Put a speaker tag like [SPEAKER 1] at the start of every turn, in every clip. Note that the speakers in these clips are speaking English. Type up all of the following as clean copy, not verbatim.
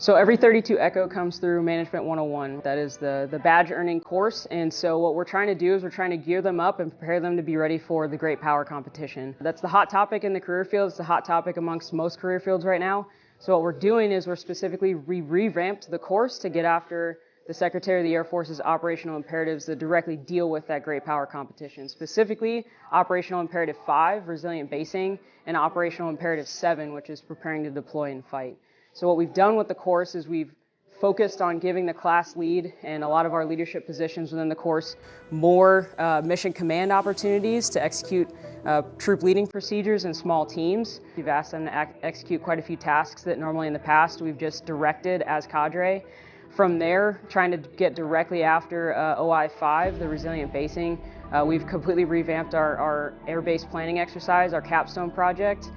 [SPEAKER 1] So every 32 Echo comes through Management 101. That is the badge earning course. And so what we're trying to do is we're trying to gear them up and prepare them to be ready for the Great Power competition. That's the hot topic in the career field. It's the hot topic amongst most career fields right now. So what we're doing is we're specifically revamped the course to get after the Secretary of the Air Force's operational imperatives that directly deal with that Great Power competition. Specifically, Operational Imperative 5, Resilient Basing, and Operational Imperative 7, which is Preparing to Deploy and Fight. So what we've done with the course is we've focused on giving the class lead and a lot of our leadership positions within the course more mission command opportunities to execute troop leading procedures in small teams. We've asked them to execute quite a few tasks that normally in the past we've just directed as cadre. From there, trying to get directly after OI5, the resilient basing, we've completely revamped our air-based planning exercise, our capstone project,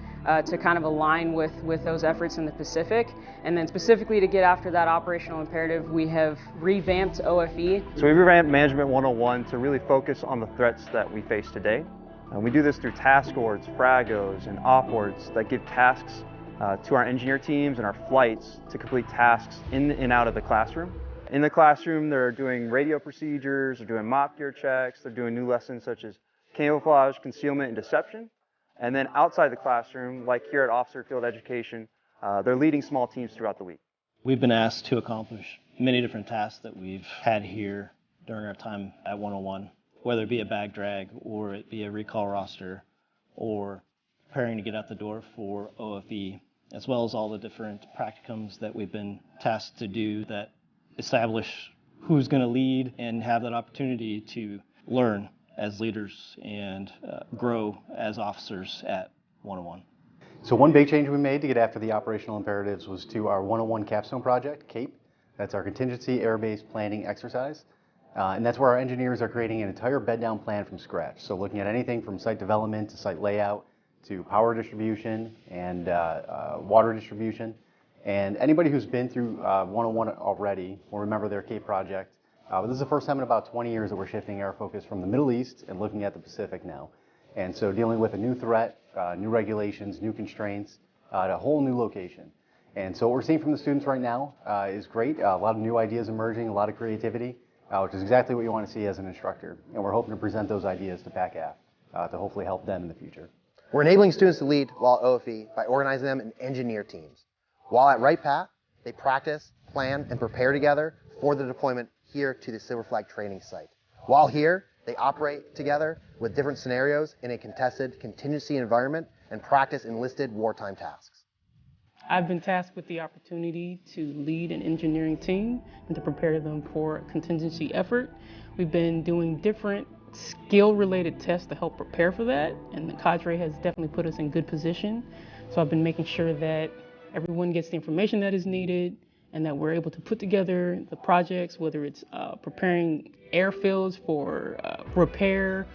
[SPEAKER 1] to kind of align with those efforts in the Pacific. And then specifically to get after that operational imperative, we have revamped OFE.
[SPEAKER 2] So we revamped Management 101 to really focus on the threats that we face today. And we do this through task boards, fragos, and op boards that give tasks to our engineer teams and our flights to complete tasks in and out of the classroom. In the classroom, they're doing radio procedures, they're doing mop gear checks, they're doing new lessons such as camouflage, concealment, and deception. And then outside the classroom, like here at Officer Field Education, they're leading small teams throughout the week.
[SPEAKER 3] We've been asked to accomplish many different tasks that we've had here during our time at 101, whether it be a bag drag or it be a recall roster or preparing to get out the door for OFE, as well as all the different practicums that we've been tasked to do that establish who's going to lead and have that opportunity to learn as leaders and grow as officers at 101.
[SPEAKER 4] So one big change we made to get after the operational imperatives was to our 101 capstone project, CAPE. That's our contingency air-based planning exercise. And that's where our engineers are creating an entire bed-down plan from scratch. So looking at anything from site development to site layout to power distribution and water distribution. And anybody who's been through 101 already will remember their CAPE project. But this is the first time in about 20 years that we're shifting our focus from the Middle East and looking at the Pacific now. And so dealing with a new threat, new regulations, new constraints, at a whole new location. And so what we're seeing from the students right now is great. A lot of new ideas emerging, a lot of creativity, which is exactly what you want to see as an instructor. And we're hoping to present those ideas to PACAF to hopefully help them in the future.
[SPEAKER 5] We're enabling students to lead while at OFE by organizing them in engineer teams. While at Right Path, they practice, plan, and prepare together for the deployment here to the Silver Flag training site. While here, they operate together with different scenarios in a contested contingency environment and practice enlisted wartime tasks.
[SPEAKER 6] I've been tasked with the opportunity to lead an engineering team and to prepare them for a contingency effort. We've been doing different skill-related tests to help prepare for that, and the cadre has definitely put us in good position. So I've been making sure that everyone gets the information that is needed and that we're able to put together the projects, whether it's preparing airfields for repair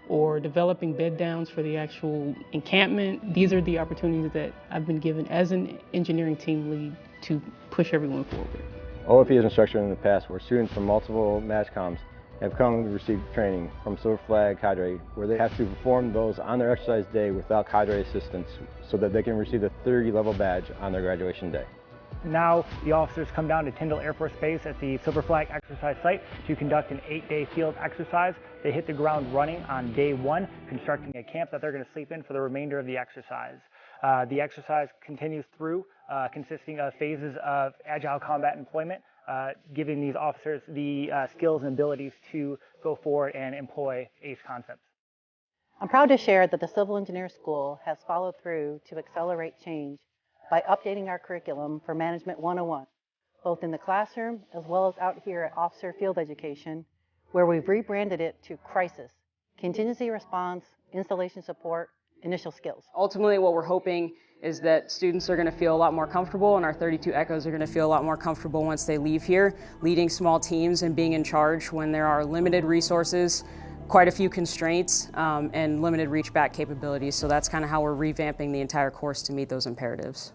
[SPEAKER 6] or developing bed downs for the actual encampment. These are the opportunities that I've been given as an engineering team lead to push everyone forward.
[SPEAKER 7] OFE has been structured in the past where students from multiple MAJCOMs have come to receive training from Silver Flag cadre where they have to perform those on their exercise day without cadre assistance so that they can receive the 30 level badge on their graduation day.
[SPEAKER 8] Now the officers come down to Tyndall Air Force Base at the Silver Flag exercise site to conduct an 8-day field exercise. They hit the ground running on day 1, constructing a camp that they're going to sleep in for the remainder of the exercise. The exercise continues through, consisting of phases of agile combat employment, giving these officers the skills and abilities to go forward and employ ACE concepts.
[SPEAKER 9] I'm proud to share that the Civil Engineer School has followed through to accelerate change by updating our curriculum for Management 101, both in the classroom as well as out here at Officer Field Education, where we've rebranded it to Crisis, Contingency Response, Installation Support, Initial Skills.
[SPEAKER 1] Ultimately, what we're hoping is that students are going to feel a lot more comfortable, and our 32 Echoes are going to feel a lot more comfortable once they leave here, leading small teams and being in charge when there are limited resources, quite a few constraints, and limited reach back capabilities. So that's kind of how we're revamping the entire course to meet those imperatives.